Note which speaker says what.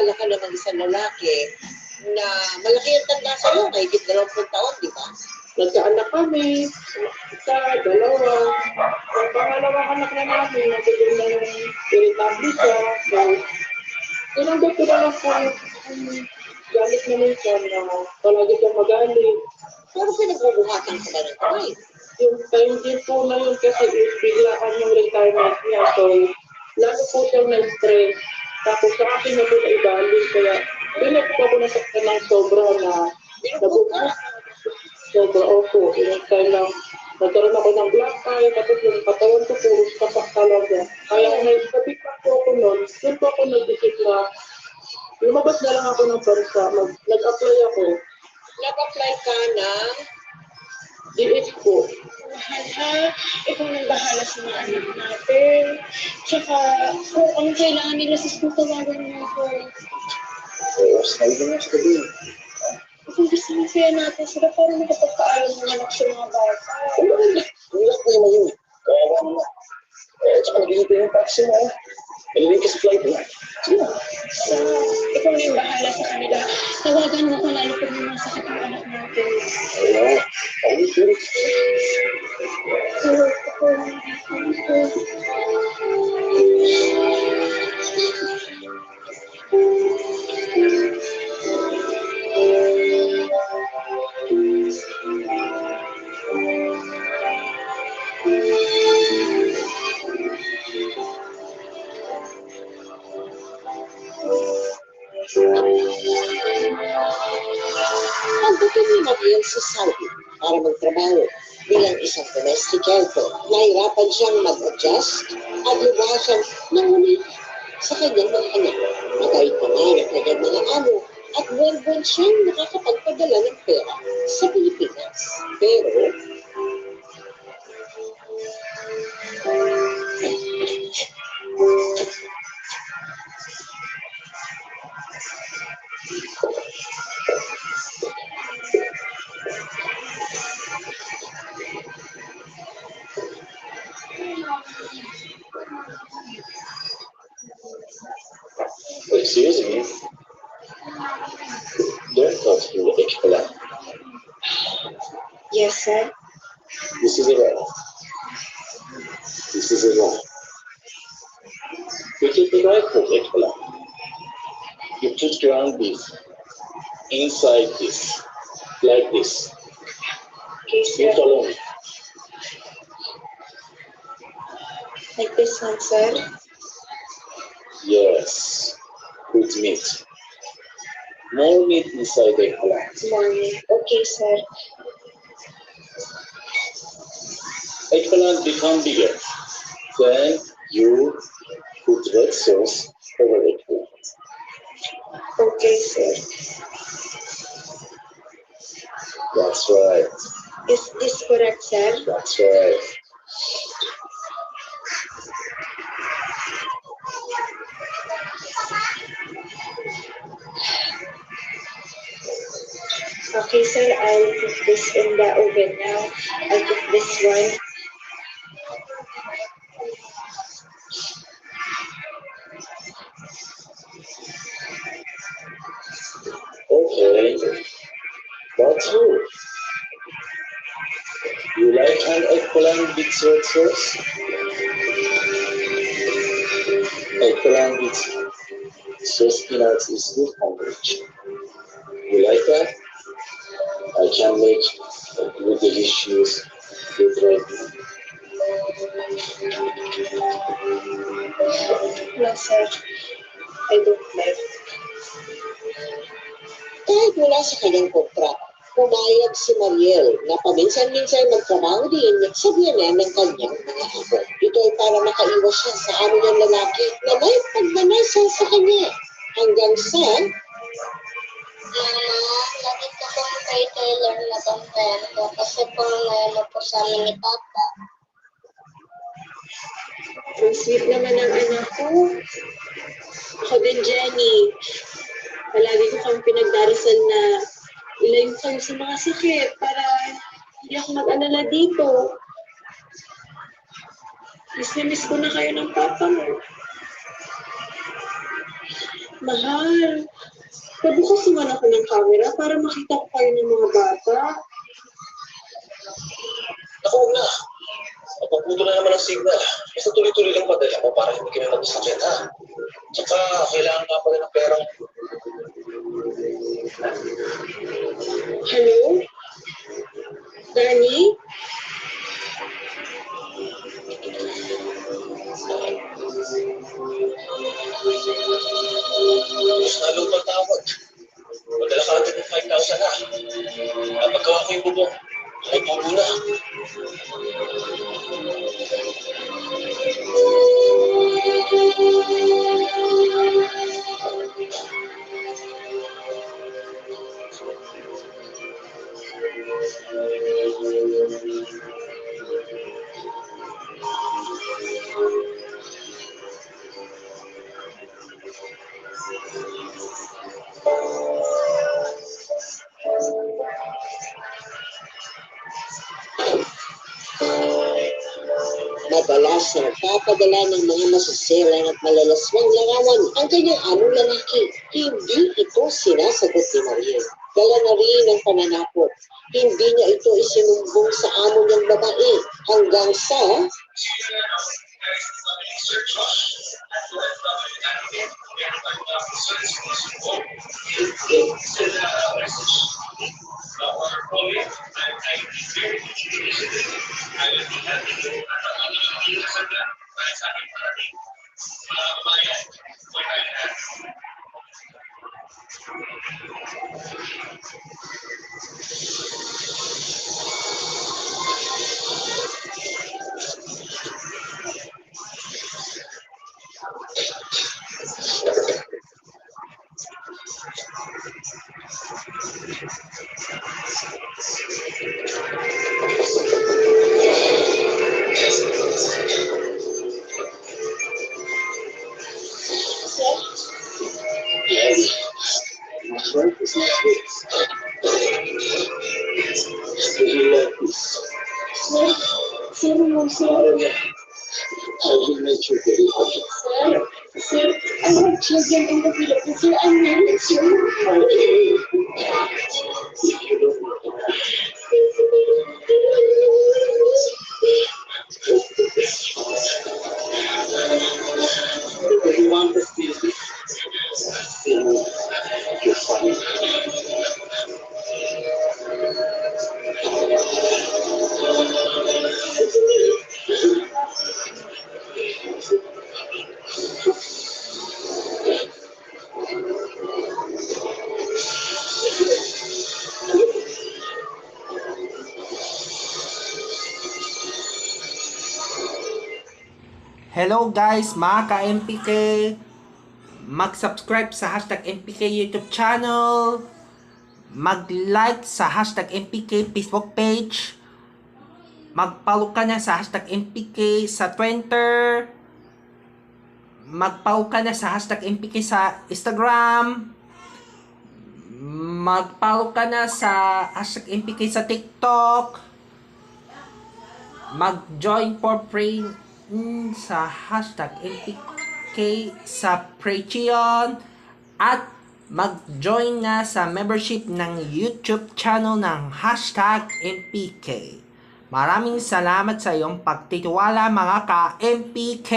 Speaker 1: nagkakilala ka ng isang lalaki na malaki ang tanda sa'yo, mahigit 20 taon, di ba?
Speaker 2: Nagkaanak kami, isa, dalawa. Ang pangalawang anak na namin, nagiging na yung irritable siya. So, tinanggap ko na lang po yung galit naman siya na palagi siyang magalit.
Speaker 1: Pero pinagbubuhatan ka ba ng kamay?
Speaker 2: Yung time din po na yun kasi biglaan yung retirement niya. So, lalo po siyang na-stress. Tapos sa akin na po na ibalik. Kaya, bilang po ako nasaktan ng sobra na nabukas. Sobra opo. Yung time lang, nagkaroon ako ng black eye. Tapos yung katawan ko puro kapak talaga. Kaya nagsabi pa po ako nun. Doon po ako nag-isip na lumabas na lang ako ng bansa. Nag-apply ako.
Speaker 1: Nag-apply ka ng
Speaker 2: DH po.
Speaker 3: Mahal ha, ikaw nang bahala sa mga anak natin. Tsaka, kung anong kailangan nila sa school, tawagan mo ako.
Speaker 4: Oo, sabi ko nga sa gabi.
Speaker 3: Kung gusto mo kaya natin sila, para makapagpaalam ng anak sa mga bata.
Speaker 4: Tulak ko naman yun. Kawawa mo na. Tsaka nag-iipin yung taxi mo. Naliling ka sa flight mo. Sige na.
Speaker 3: So, ikaw na yung bahala sa kanila. Tawagan mo ko lalo pag may masakit ang anak natin.
Speaker 4: Oo. Ako yung sure.
Speaker 3: So, ako lang.
Speaker 1: Pagdating ni Mariel sa Saudi para magtrabaho bilang isang domestic helper, nahirapan siyang mag-adjust at lubasan ng ulit sa kanyang mga anak. Mabait naman ang kanyang mga amo at buwan-buwan siyang nakakapagpadala ng pera sa Pilipinas. Pero,
Speaker 4: Excuse me. Don't talk to me, Ekpala.
Speaker 3: Yes, sir.
Speaker 4: This is wrong. This is wrong. You take the right foot, Ekpala. You put ground beef inside this, like this.
Speaker 3: Okay,
Speaker 4: You
Speaker 3: sir.
Speaker 4: follow me.
Speaker 3: Like this one, sir.
Speaker 4: Yes. Good meat. More meat inside the eggplant.
Speaker 3: Morning. Okay, sir.
Speaker 4: Eggplant become bigger. Then you put red sauce over eggplant.
Speaker 3: Okay, sir.
Speaker 4: That's right.
Speaker 3: Is this correct, sir?
Speaker 4: That's right.
Speaker 3: Okay, sir. I'll put this in the oven now. I'll put this one.
Speaker 4: Okay. That's good. You like an eggplant with red sauce? Eggplant with sauce peanuts is good combination. You like that? I can make a good delicious with red meat.
Speaker 3: No, sir. I don't like.
Speaker 1: kahit wala sa kanyang kontrata, pumayag si Mariel na paminsan-minsan magtrabaho din sa biyanan ng kanyang mga amo. Ito ay para makaiwas siya sa amo niyang lalaki na may pagmanasa sa kanya. Hanggang sa
Speaker 5: lagi ko pong kay Taylor na pamperdo kasi pong po sa amin ni Papa.
Speaker 3: Ang sweet naman ng anak ko. Ako din, Jenny. Palagi ko kang pinagdarasal na ilayo kayo sa mga sakit para hindi ako mag-alala dito. Miss na miss ko na kayo ng papa mo. Mahal, pabukas naman ako ng camera para makita ko kayo ng mga bata.
Speaker 4: Naku, huwag na. Mapuputo na naman ang signal. Basta tuloy-tuloy lang padala mo para hindi kami mag-sakit, ha? Tsaka, kailangan nga pala ng perang.
Speaker 3: Hello? Danny?
Speaker 4: Mas na lupang tawag. Madala ka agad ng 5,000 na. Kapag gawa ko yung bubong, ay bubo na.
Speaker 1: Madalas na nagpapadala ng mga masuselan at malalaswang larawan ang kanyang among lalaki. Hindi ito sinasagot ni Maria. Dala na rin ang pananakot. Hindi niya ito isinumbong sa amo niyang babae hanggang sa
Speaker 4: Right, it's not this. Do you like this?
Speaker 3: Sir,
Speaker 4: I will make you very happy.
Speaker 3: Sir, I have children in the Philippines. Sir, I'm married, sir.
Speaker 4: If you don't know if you want to feel you're funny.
Speaker 6: Hello guys, mga ka-MPK, mag-subscribe sa hashtag MPK YouTube channel, mag-like sa hashtag MPK Facebook page, mag-follow ka na sa hashtag MPK sa Twitter, mag-follow ka na sa hashtag MPK sa Instagram, mag-follow ka na sa hashtag MPK sa TikTok, mag-join for free sa hashtag MPK sa Patreon at mag-join na sa membership ng YouTube channel ng hashtag MPK. Maraming salamat sa iyong pagtitiwala mga ka-MPK.